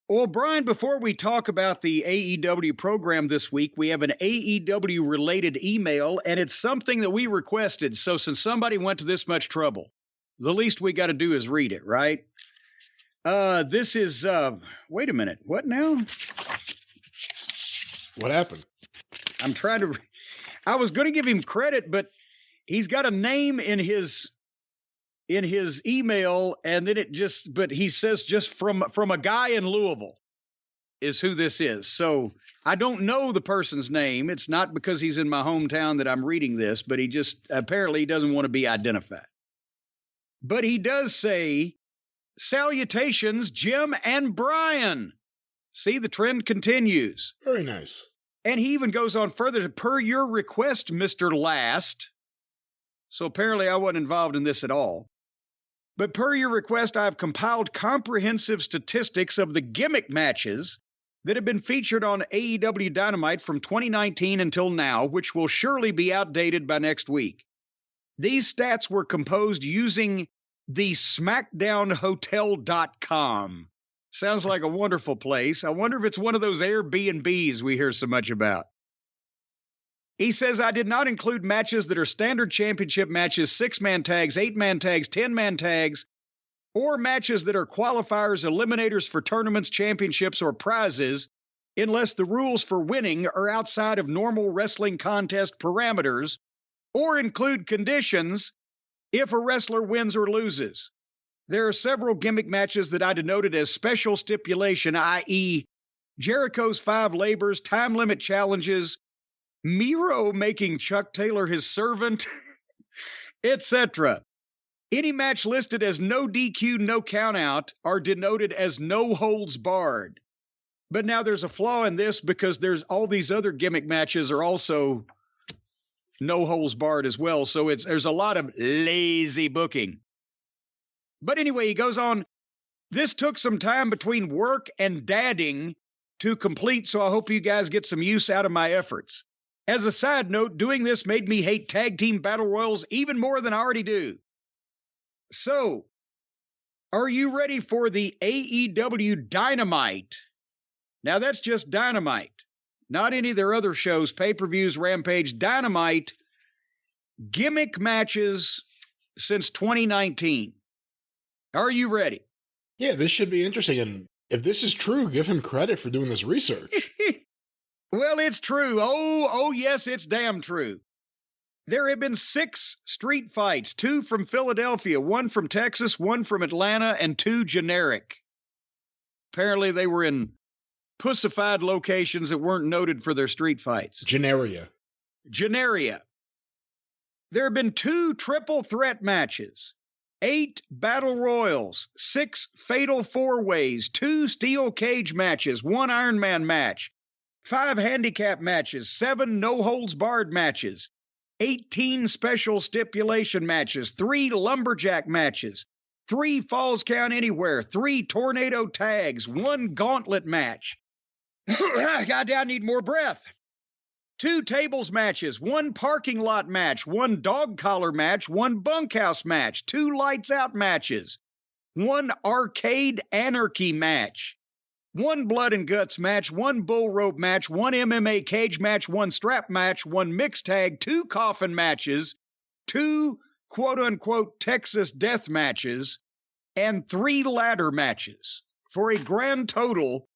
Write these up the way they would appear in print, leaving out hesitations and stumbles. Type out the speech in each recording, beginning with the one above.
Well, Brian, before we talk about the AEW program this week, we have an AEW related email, and it's something that we requested. So since somebody went to this much trouble, the least we got to do is read it, right? This is, wait a minute. What now? What happened? I was going to give him credit, but he's got a name in his email, and then but he says just from a guy in Louisville is who this is. So I don't know the person's name. It's not because he's in my hometown that I'm reading this, but he just apparently doesn't want to be identified. But he does say, salutations, Jim and Brian. See, the trend continues. Very nice. And he even goes on further to, per your request, Mr. Last. So apparently I wasn't involved in this at all. But per your request, I've compiled comprehensive statistics of the gimmick matches that have been featured on AEW Dynamite from 2019 until now, which will surely be outdated by next week. These stats were composed using the SmackDownHotel.com. Sounds like a wonderful place. I wonder if it's one of those Airbnbs we hear so much about. He says, I did not include matches that are standard championship matches, 6-man tags, 8-man tags, 10-man tags, or matches that are qualifiers, eliminators for tournaments, championships, or prizes, unless the rules for winning are outside of normal wrestling contest parameters, or include conditions if a wrestler wins or loses. There are several gimmick matches that I denoted as special stipulation, i.e., Jericho's 5 labors, time limit challenges, Miro making Chuck Taylor his servant, etc. Any match listed as no DQ, no countout are denoted as no holds barred. But now there's a flaw in this because there's all these other gimmick matches are also no holds barred as well. So there's a lot of lazy booking. But anyway, he goes on, this took some time between work and dadding to complete, so I hope you guys get some use out of my efforts. As a side note, doing this made me hate tag team battle royals even more than I already do. So, are you ready for the AEW Dynamite? Now, that's just Dynamite, not any of their other shows, pay-per-views, Rampage, Dynamite, gimmick matches since 2019. Are you ready? Yeah, this should be interesting. And if this is true, give him credit for doing this research. Well, it's true. Oh, yes, it's damn true. There have been 6 street fights, 2 from Philadelphia, 1 from Texas, 1 from Atlanta, and 2 generic. Apparently, they were in pussified locations that weren't noted for their street fights. Generia. There have been 2 triple threat matches, 8 battle royals, 6 fatal 4-ways, 2 steel cage matches, 1 Iron Man match, 5 handicap matches, 7 no-holds-barred matches, 18 special stipulation matches, 3 lumberjack matches, 3 falls count anywhere, 3 tornado tags, 1 gauntlet match. God, I need more breath. 2 tables matches, 1 parking lot match, 1 dog collar match, 1 bunkhouse match, 2 lights out matches, 1 arcade anarchy match, 1 blood and guts match, 1 bull rope match, 1 MMA cage match, 1 strap match, 1 mixed tag, 2 coffin matches, 2 quote-unquote Texas death matches, and 3 ladder matches for a grand total.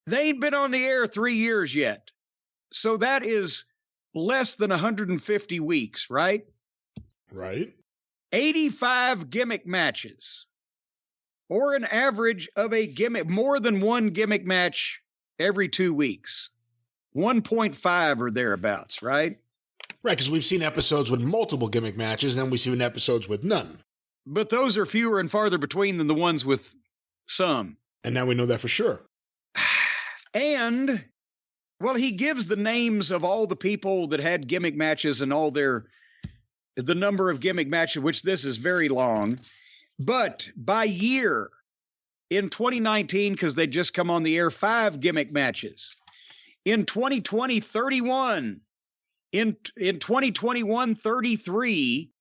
They ain't been on the air 3 years yet. So that is less than 150 weeks, right? Right. 85 gimmick matches. Or an average of a gimmick, more than 1 gimmick match every 2 weeks. 1.5 or thereabouts, right? Right, because we've seen episodes with multiple gimmick matches, and then we've seen episodes with none. But those are fewer and farther between than the ones with some. And now we know that for sure. And, well, he gives the names of all the people that had gimmick matches and all the number of gimmick matches, which this is very long. But by year, in 2019, because they just come on the air, 5 gimmick matches. In 2020, 31. In 2021, 33.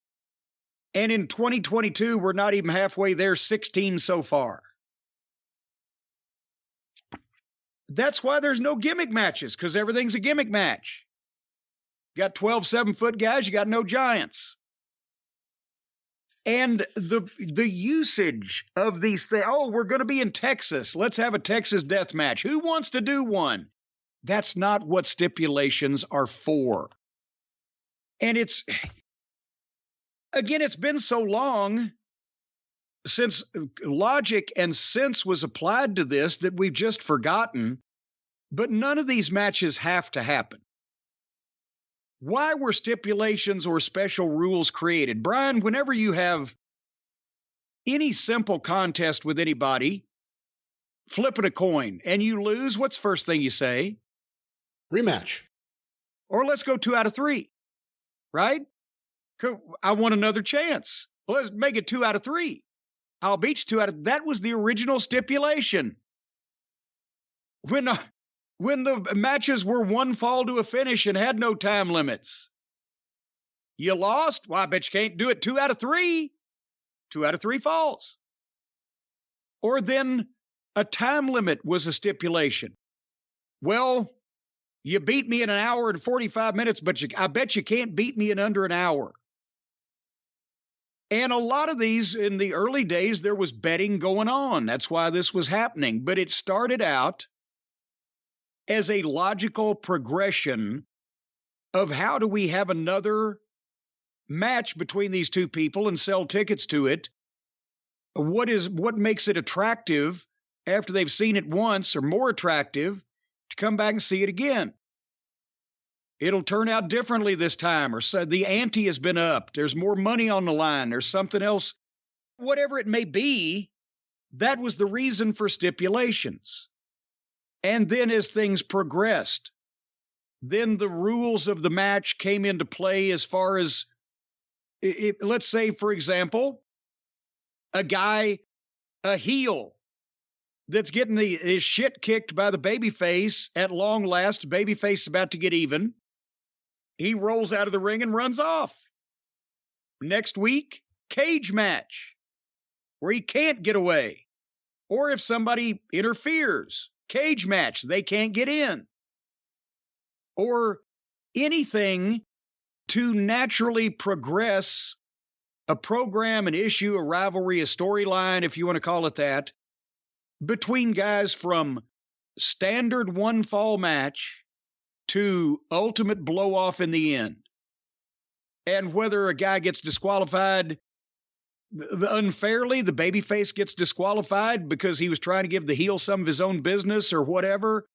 And in 2022, we're not even halfway there, 16 so far. That's why there's no gimmick matches, because everything's a gimmick match. You got 12 7-foot guys, you got no giants. And the usage of these things, oh, we're going to be in Texas. Let's have a Texas death match. Who wants to do one? That's not what stipulations are for. And it's been so long since logic and sense was applied to this that we've just forgotten. But none of these matches have to happen. Why were stipulations or special rules created? Brian, whenever you have any simple contest with anybody, flipping a coin, and you lose, what's the first thing you say? Rematch. Or let's go 2 out of 3, right? I want another chance. Well, let's make it 2 out of 3. I'll beat you 2 out of... That was the original stipulation. When the matches were one fall to a finish and had no time limits. You lost? Well, I bet you can't do it 2 out of 3. 2 out of 3 falls. Or then a time limit was a stipulation. Well, you beat me in an hour and 45 minutes, but I bet you can't beat me in under an hour. And a lot of these, in the early days, there was betting going on. That's why this was happening. But it started out as a logical progression of how do we have another match between these two people and sell tickets to it? What makes it attractive after they've seen it once, or more attractive to come back and see it again? It'll turn out differently this time, or so the ante has been upped. There's more money on the line. There's something else. Whatever it may be, that was the reason for stipulations. And then as things progressed, then the rules of the match came into play as far as, let's say, for example, a heel that's getting his shit kicked by the babyface. At long last, babyface is about to get even. He rolls out of the ring and runs off. Next week, cage match, where he can't get away. Or if somebody interferes, cage match, they can't get in. Or anything to naturally progress a program, an issue, a rivalry, a storyline, if you want to call it that, between guys from standard one fall match to ultimate blow off in the end. And whether a guy gets disqualified unfairly, the babyface gets disqualified because he was trying to give the heel some of his own business or whatever.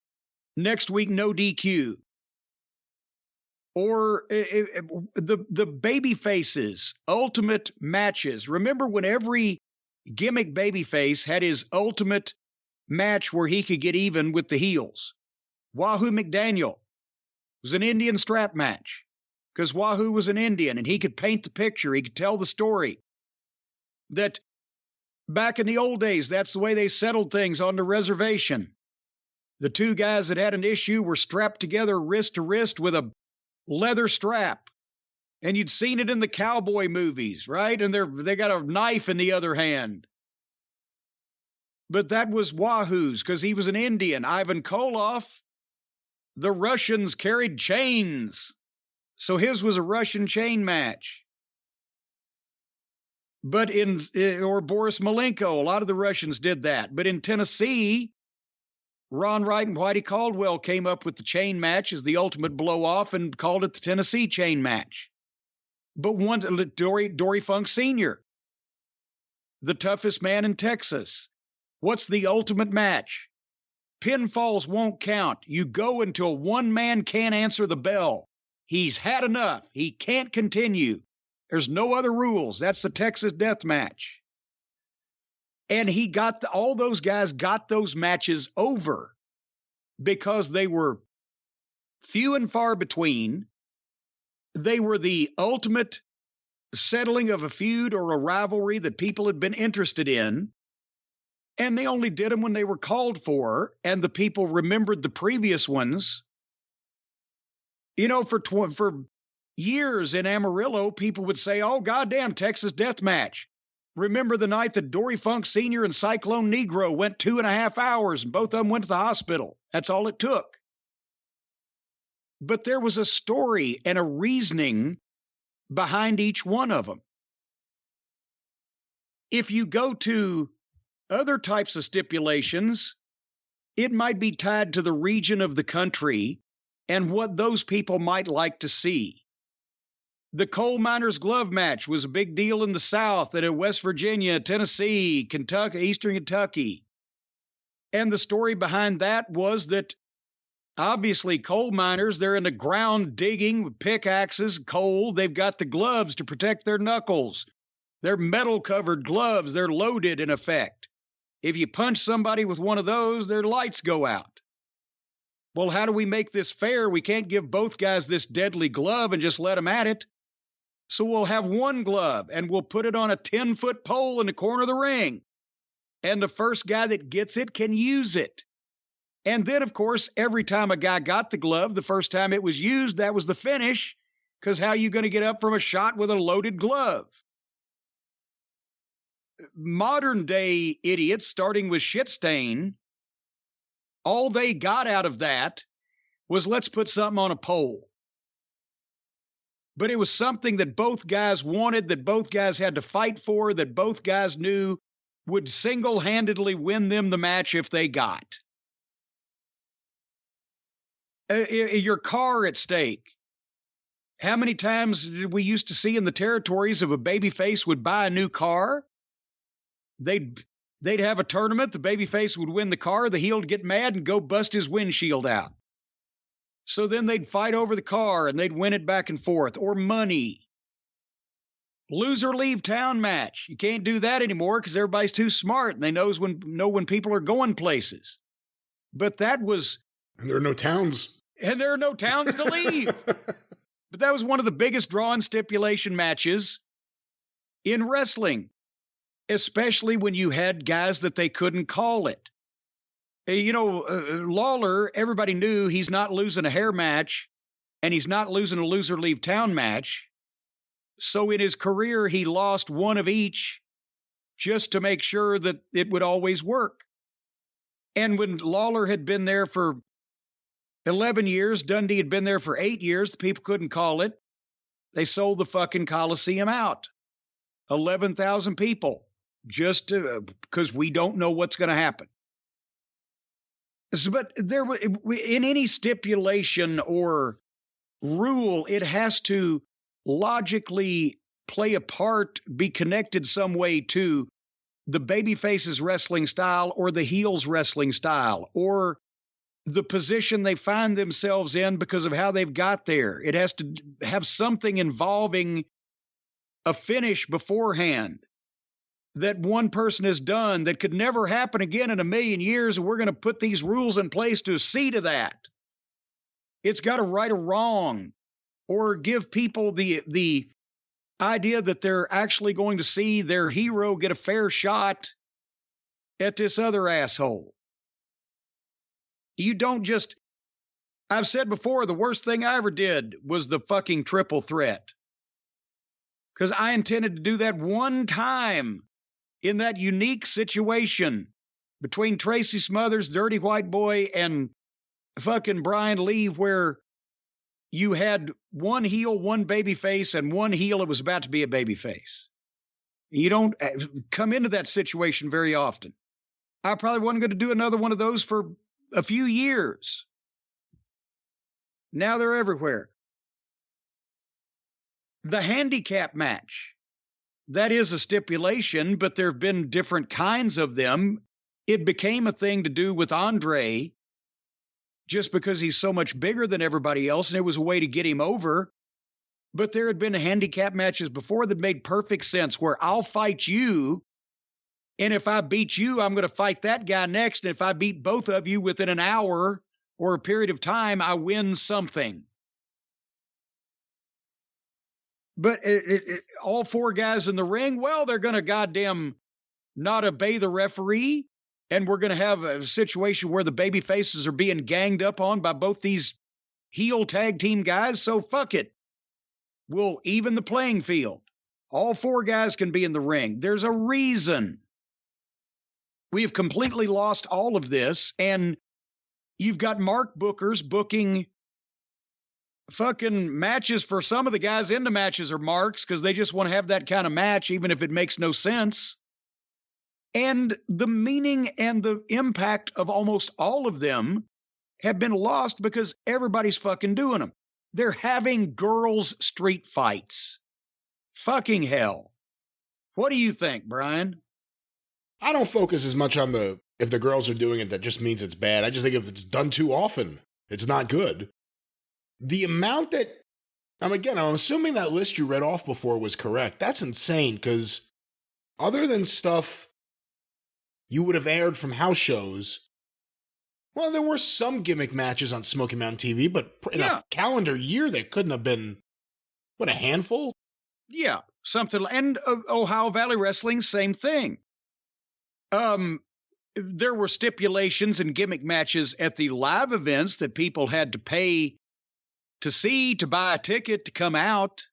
Next week, no DQ. Or the babyfaces, ultimate matches. Remember when every gimmick babyface had his ultimate match where he could get even with the heels? Wahoo McDaniel was an Indian strap match because Wahoo was an Indian and he could paint the picture. He could tell the story. That back in the old days, that's the way they settled things on the reservation. The two guys that had an issue were strapped together wrist to wrist with a leather strap. And you'd seen it in the cowboy movies, right? And they got a knife in the other hand. But that was Wahoo's because he was an Indian. Ivan Koloff, the Russians carried chains. So his was a Russian chain match. But or Boris Malenko, a lot of the Russians did that. But in Tennessee, Ron Wright and Whitey Caldwell came up with the chain match as the ultimate blow-off and called it the Tennessee chain match. But Dory Funk Sr., the toughest man in Texas. What's the ultimate match? Pinfalls won't count. You go until one man can't answer the bell. He's had enough. He can't continue. There's no other rules. That's the Texas death match. And all those guys got those matches over because they were few and far between. They were the ultimate settling of a feud or a rivalry that people had been interested in. And they only did them when they were called for, and the people remembered the previous ones. You know, for years in Amarillo, people would say, oh, goddamn, Texas death match. Remember the night that Dory Funk Sr. and Cyclone Negro went 2.5 hours and both of them went to the hospital. That's all it took. But there was a story and a reasoning behind each one of them. If you go to other types of stipulations, it might be tied to the region of the country and what those people might like to see. The coal miners' glove match was a big deal in the South and in West Virginia, Tennessee, Kentucky, Eastern Kentucky. And the story behind that was that obviously coal miners, they're in the ground digging with pickaxes, coal. They've got the gloves to protect their knuckles. They're metal-covered gloves. They're loaded in effect. If you punch somebody with one of those, their lights go out. Well, how do we make this fair? We can't give both guys this deadly glove and just let them at it. So we'll have one glove, and we'll put it on a 10-foot pole in the corner of the ring. And the first guy that gets it can use it. And then, of course, every time a guy got the glove, the first time it was used, that was the finish, because how are you going to get up from a shot with a loaded glove? Modern day idiots, starting with Shitstain, all they got out of that was let's put something on a pole. But it was something that both guys wanted, that both guys had to fight for, that both guys knew would single-handedly win them the match if they got. Your car at stake. How many times did we used to see in the territories of a babyface would buy a new car? They'd have a tournament, the babyface would win the car, the heel would get mad and go bust his windshield out. So then they'd fight over the car and they'd win it back and forth, or money. Loser leave town match. You can't do that anymore because everybody's too smart and they know when people are going places. But that was... And there are no towns. And there are no towns to leave. But that was one of the biggest drawn stipulation matches in wrestling. Especially when you had guys that they couldn't call it. Lawler, everybody knew he's not losing a hair match, and he's not losing a loser leave town match. So in his career, he lost one of each just to make sure that it would always work. And when Lawler had been there for 11 years, Dundee had been there for 8 years, the people couldn't call it. They sold the fucking Coliseum out. 11,000 people. Just because we don't know what's going to happen. But in any stipulation or rule, it has to logically play a part, be connected some way to the babyface's wrestling style or the heel's wrestling style or the position they find themselves in because of how they've got there. It has to have something involving a finish beforehand that one person has done that could never happen again in a million years, and we're going to put these rules in place to see to that. It's got to right a wrong or give people the idea that they're actually going to see their hero get a fair shot at this other asshole. You don't just... I've said before, the worst thing I ever did was the fucking triple threat. Because I intended to do that one time in that unique situation between Tracy Smothers, Dirty White Boy, and fucking Brian Lee, where you had one heel, one babyface, and one heel that was about to be a babyface. You don't come into that situation very often. I probably wasn't going to do another one of those for a few years. Now they're everywhere. The handicap match. That is a stipulation, but there have been different kinds of them. It became a thing to do with Andre just because he's so much bigger than everybody else, and it was a way to get him over. But there had been handicap matches before that made perfect sense, where I'll fight you, and if I beat you, I'm going to fight that guy next, and if I beat both of you within an hour or a period of time, I win something. But all four guys in the ring, well, they're going to goddamn not obey the referee. And we're going to have a situation where the baby faces are being ganged up on by both these heel tag team guys. So fuck it. We'll even the playing field. All 4 guys can be in the ring. There's a reason. We have completely lost all of this, and you've got mark bookers booking fucking matches for some of the guys into matches are marks because they just want to have that kind of match, even if it makes no sense. And the meaning and the impact of almost all of them have been lost because everybody's fucking doing them. They're having girls' street fights. Fucking hell. What do you think, Brian? I don't focus as much on if the girls are doing it, that just means it's bad. I just think if it's done too often, it's not good. The amount that, I'm assuming that list you read off before was correct. That's insane, because other than stuff you would have aired from house shows, well, there were some gimmick matches on Smoky Mountain TV, but in a calendar year, there couldn't have been, a handful? Yeah, something. And Ohio Valley Wrestling, same thing. There were stipulations and gimmick matches at the live events that people had to pay to see, to buy a ticket, to come out.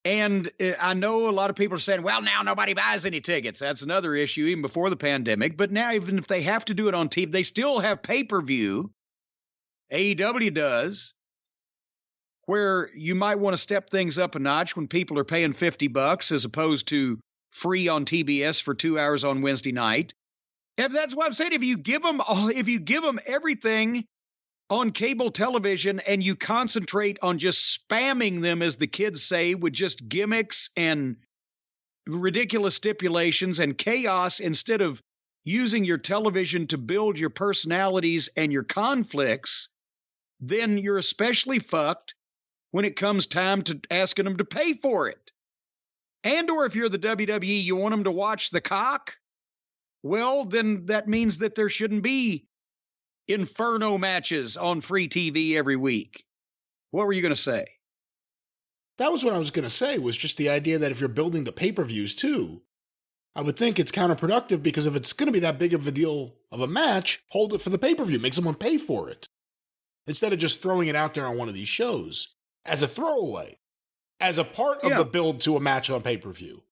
And I know a lot of people are saying, well, now nobody buys any tickets. That's another issue even before the pandemic. But now, even if they have to do it on TV, they still have pay-per-view. AEW does, where you might want to step things up a notch when people are paying $50 as opposed to free on TBS for 2 hours on Wednesday night. And that's what I'm saying. If you give them everything on cable television and you concentrate on just spamming them, as the kids say, with just gimmicks and ridiculous stipulations and chaos, instead of using your television to build your personalities and your conflicts, then you're especially fucked when it comes time to asking them to pay for it. And or if you're the WWE, you want them to watch the cock, well, then that means that there shouldn't be Inferno matches on free TV every week. What were you going to say? That was what I was going to say, was just the idea that if you're building the pay-per-views too, I would think it's counterproductive, because if it's going to be that big of a deal of a match, hold it for the pay-per-view, make someone pay for it, instead of just throwing it out there on one of these shows as a throwaway, as a part of the build to a match on pay-per-view.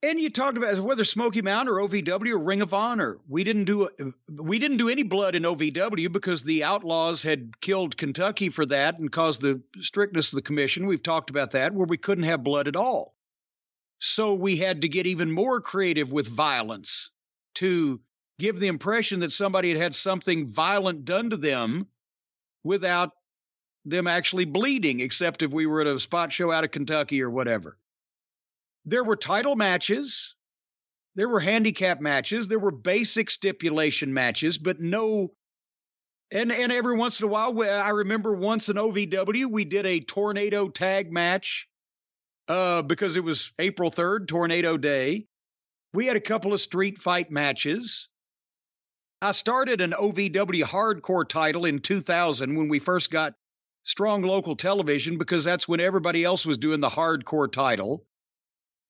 And you talked about whether Smoky Mountain or OVW or Ring of Honor. We didn't do any blood in OVW because the Outlaws had killed Kentucky for that and caused the strictness of the commission. We've talked about that, where we couldn't have blood at all. So we had to get even more creative with violence to give the impression that somebody had had something violent done to them without them actually bleeding, except if we were at a spot show out of Kentucky or whatever. There were title matches, there were handicap matches, there were basic stipulation matches, but no, and every once in a while, I remember once in OVW, we did a tornado tag match because it was April 3rd, Tornado Day. We had a couple of street fight matches. I started an OVW hardcore title in 2000 when we first got strong local television, because that's when everybody else was doing the hardcore title.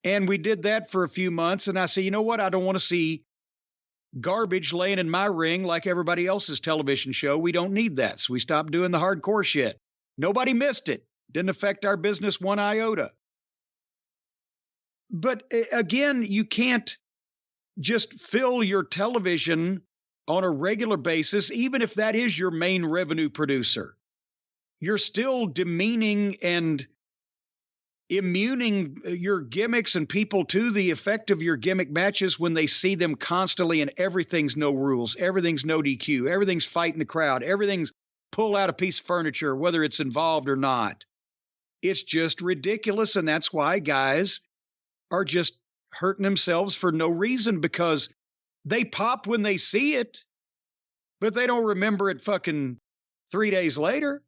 And we did that for a few months, and I said, you know what? I don't want to see garbage laying in my ring like everybody else's television show. We don't need that. So we stopped doing the hardcore shit. Nobody missed it. Didn't affect our business one iota. But again, you can't just fill your television on a regular basis, even if that is your main revenue producer. You're still demeaning and immuning your gimmicks and people to the effect of your gimmick matches when they see them constantly, and everything's no rules, everything's no DQ, everything's fighting the crowd, everything's pull out a piece of furniture, whether it's involved or not. It's just ridiculous, and that's why guys are just hurting themselves for no reason, because they pop when they see it, but they don't remember it fucking 3 days later.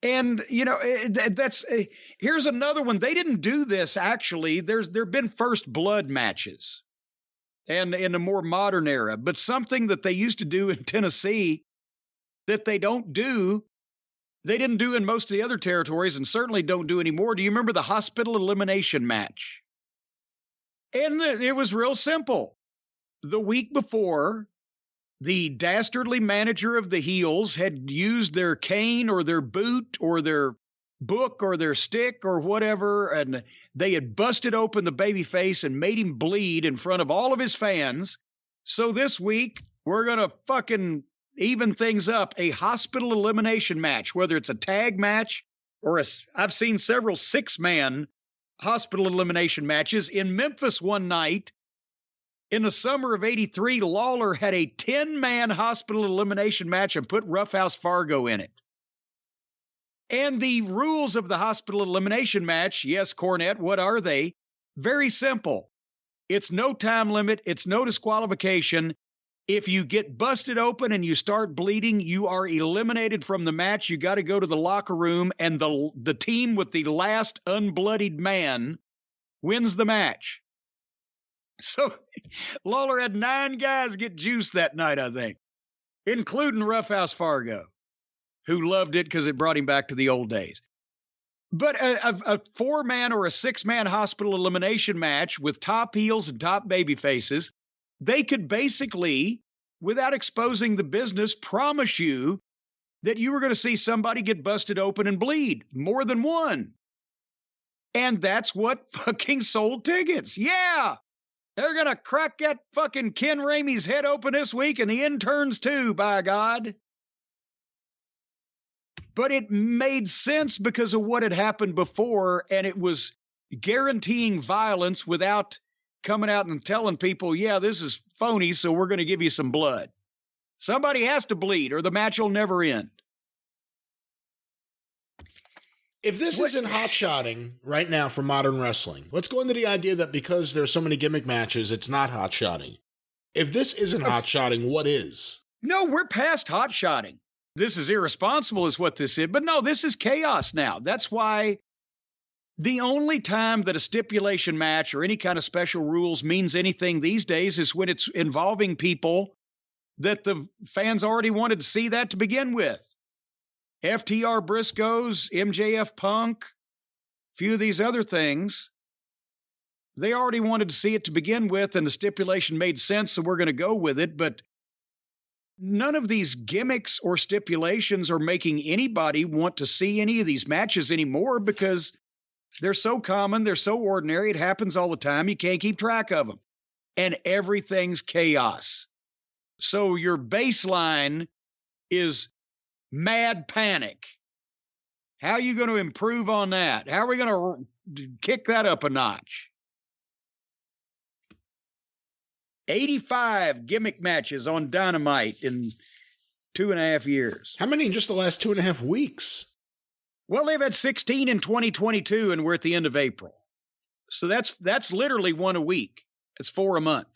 And, you know, here's another one. They didn't do this, actually. There've been first blood matches and in a more modern era, but something that they used to do in Tennessee that they don't do, they didn't do in most of the other territories, and certainly don't do anymore. Do you remember the hospital elimination match? And it was real simple. The week before, the dastardly manager of the heels had used their cane or their boot or their book or their stick or whatever, and they had busted open the babyface and made him bleed in front of all of his fans. So this week, we're going to fucking even things up. A hospital elimination match, whether it's a tag match or I've seen several 6-man hospital elimination matches. In Memphis one night, in the summer of '83, Lawler had a 10-man hospital elimination match and put Roughhouse Fargo in it. And the rules of the hospital elimination match, yes, Cornette, what are they? Very simple. It's no time limit. It's no disqualification. If you get busted open and you start bleeding, you are eliminated from the match. You got to go to the locker room, and the team with the last unbloodied man wins the match. So Lawler had 9 guys get juiced that night, I think, including Roughhouse Fargo, who loved it because it brought him back to the old days. But a 4-man or a 6-man hospital elimination match with top heels and top baby faces, they could basically, without exposing the business, promise you that you were going to see somebody get busted open and bleed, more than one. And that's what fucking sold tickets. Yeah, they're going to crack that fucking Ken Ramey's head open this week, and the interns too, by God. But it made sense because of what had happened before, and it was guaranteeing violence without coming out and telling people, yeah, this is phony, so we're going to give you some blood. Somebody has to bleed or the match will never end. If this isn't hot-shotting right now for modern wrestling, let's go into the idea that because there's so many gimmick matches, it's not hot-shotting. If this isn't hot-shotting, what is? No, we're past hot-shotting. This is irresponsible is what this is. But no, this is chaos now. That's why the only time that a stipulation match or any kind of special rules means anything these days is when it's involving people that the fans already wanted to see that to begin with. FTR Briscoes, MJF Punk, a few of these other things. They already wanted to see it to begin with, and the stipulation made sense, so we're going to go with it. But none of these gimmicks or stipulations are making anybody want to see any of these matches anymore because they're so common, they're so ordinary, it happens all the time, you can't keep track of them. And everything's chaos. So your baseline is mad panic. How are you going to improve on that? How are we going to kick that up a notch? 85 gimmick matches on Dynamite in 2.5 years. How many in just the last 2.5 weeks? Well, they've had 16 in 2022, and we're at the end of April. So that's literally one a week. It's 4 a month.